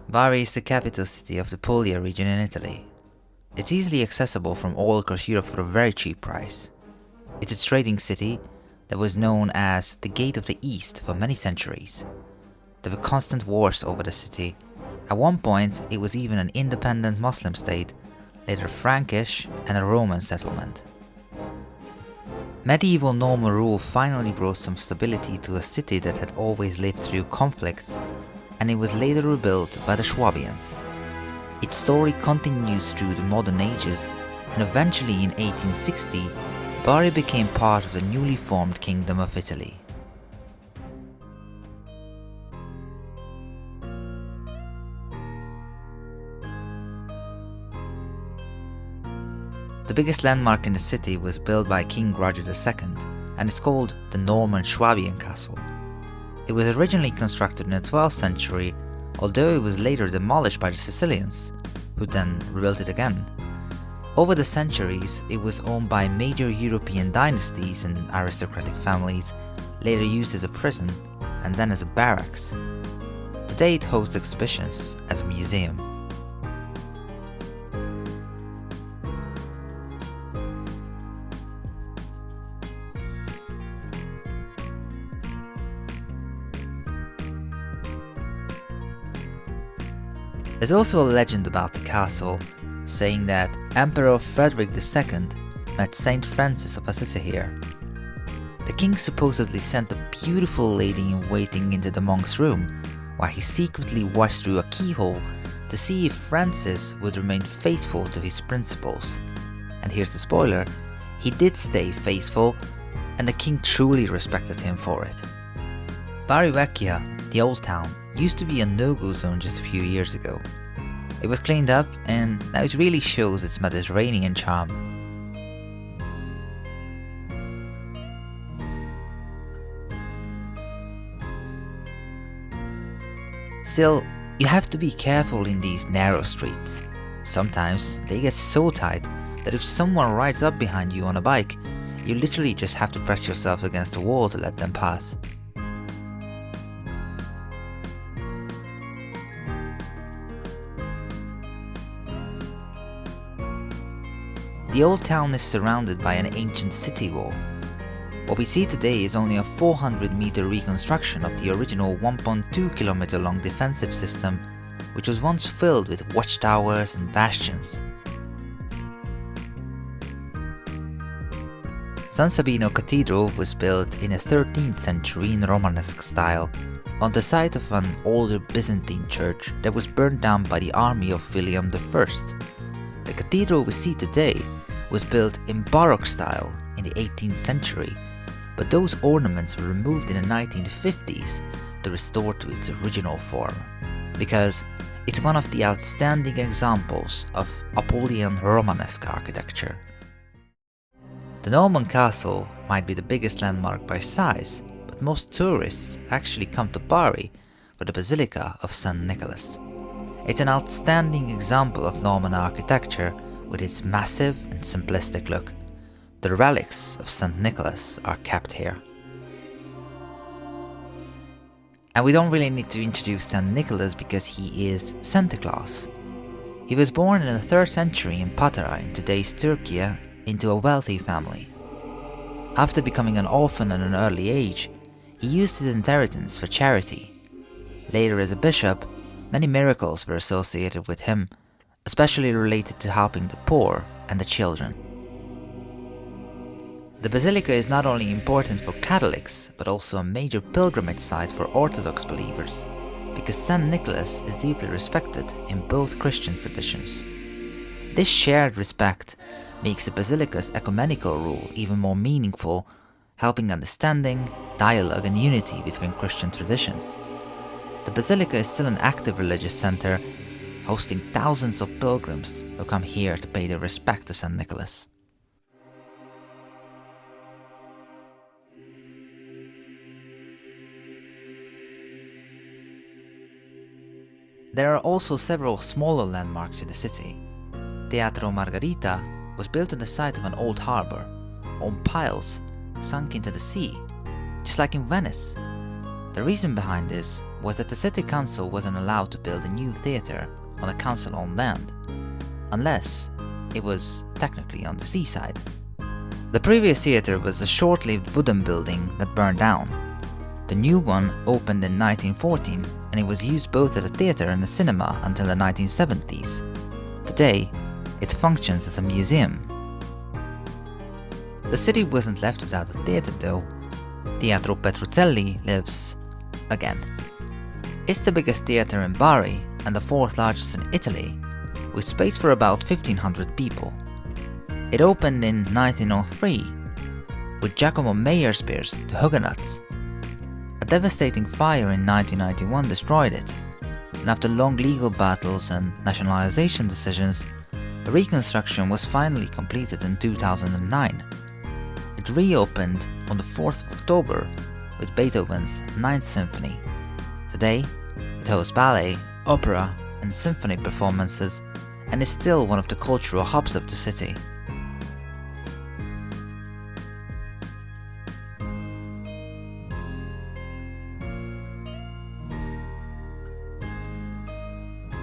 Bari is the capital city of the Puglia region in Italy. It's easily accessible from all across Europe for a very cheap price. It's a trading city that was known as the Gate of the East for many centuries. There were constant wars over the city. At one point, it was even an independent Muslim state, later Frankish and a Roman settlement. Medieval Norman rule finally brought some stability to a city that had always lived through conflicts, and it was later rebuilt by the Swabians. Its story continues through the modern ages, and eventually in 1860, Bari became part of the newly formed Kingdom of Italy. The biggest landmark in the city was built by King Roger II, and it's called the Norman Swabian Castle. It was originally constructed in the 12th century, although it was later demolished by the Sicilians, who then rebuilt it again. Over the centuries, it was owned by major European dynasties and aristocratic families, later used as a prison and then as a barracks. Today it hosts exhibitions as a museum. There's also a legend about the castle, saying that Emperor Frederick II met Saint Francis of Assisi here. The king supposedly sent a beautiful lady-in-waiting into the monk's room, while he secretly watched through a keyhole to see if Francis would remain faithful to his principles. And here's the spoiler, he did stay faithful, and the king truly respected him for it. Bari Vecchia, the old town, used to be a no-go zone just a few years ago. It was cleaned up and now it really shows its Mediterranean charm. Still, you have to be careful in these narrow streets. Sometimes they get so tight that if someone rides up behind you on a bike, you literally just have to press yourself against the wall to let them pass. The old town is surrounded by an ancient city wall. What we see today is only a 400-meter reconstruction of the original 1.2-kilometer long defensive system, which was once filled with watchtowers and bastions. San Sabino Cathedral was built in the 13th century in Romanesque style, on the site of an older Byzantine church that was burned down by the army of William I. The cathedral we see today was built in Baroque style in the 18th century, but those ornaments were removed in the 1950s to restore to its original form, because it's one of the outstanding examples of Apulian Romanesque architecture. The Norman castle might be the biggest landmark by size, but most tourists actually come to Bari for the Basilica of Saint Nicholas. It's an outstanding example of Norman architecture with its massive and simplistic look. The relics of Saint Nicholas are kept here. And we don't really need to introduce Saint Nicholas because he is Santa Claus. He was born in the 3rd century in Patara in today's Turkey into a wealthy family. After becoming an orphan at an early age, he used his inheritance for charity. Later as a bishop, many miracles were associated with him, especially related to helping the poor and the children. The Basilica is not only important for Catholics, but also a major pilgrimage site for Orthodox believers, because Saint Nicholas is deeply respected in both Christian traditions. This shared respect makes the Basilica's ecumenical role even more meaningful, helping understanding, dialogue and unity between Christian traditions. The Basilica is still an active religious center, hosting thousands of pilgrims who come here to pay their respect to Saint Nicholas. There are also several smaller landmarks in the city. Teatro Margherita was built on the site of an old harbour, on piles sunk into the sea, just like in Venice. The reason behind this was that the city council wasn't allowed to build a new theatre on a council-owned land, unless it was technically on the seaside. The previous theatre was a short-lived wooden building that burned down. The new one opened in 1914 and it was used both as a theatre and a cinema until the 1970s. Today, it functions as a museum. The city wasn't left without a theatre though. Teatro Petrocelli lives again. It's the biggest theatre in Bari and the fourth largest in Italy, with space for about 1,500 people. It opened in 1903 with Giacomo Meyerbeer's The Huguenots. A devastating fire in 1991 destroyed it, and after long legal battles and nationalization decisions, the reconstruction was finally completed in 2009. It reopened on the 4th of October with Beethoven's Ninth Symphony. Today, it hosts ballet, opera, and symphony performances, and is still one of the cultural hubs of the city.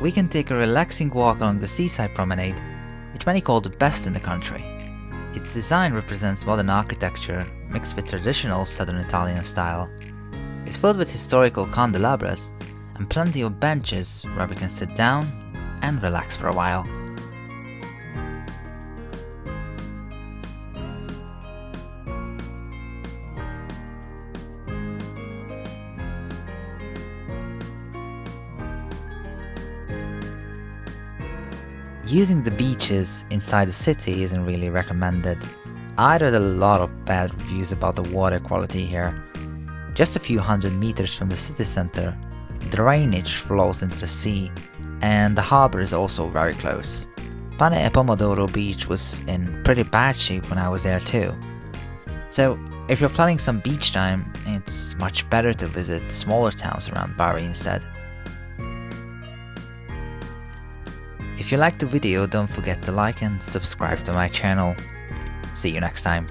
We can take a relaxing walk along the seaside promenade, which many call the best in the country. Its design represents modern architecture mixed with traditional southern Italian style. It's filled with historical candelabras and plenty of benches where we can sit down and relax for a while. Using the beaches inside the city isn't really recommended. I read a lot of bad reviews about the water quality here. Just a few hundred meters from the city center, drainage flows into the sea, and the harbor is also very close. Pane e Pomodoro Beach was in pretty bad shape when I was there too. So if you're planning some beach time, it's much better to visit smaller towns around Bari instead. If you liked the video, don't forget to like and subscribe to my channel. See you next time.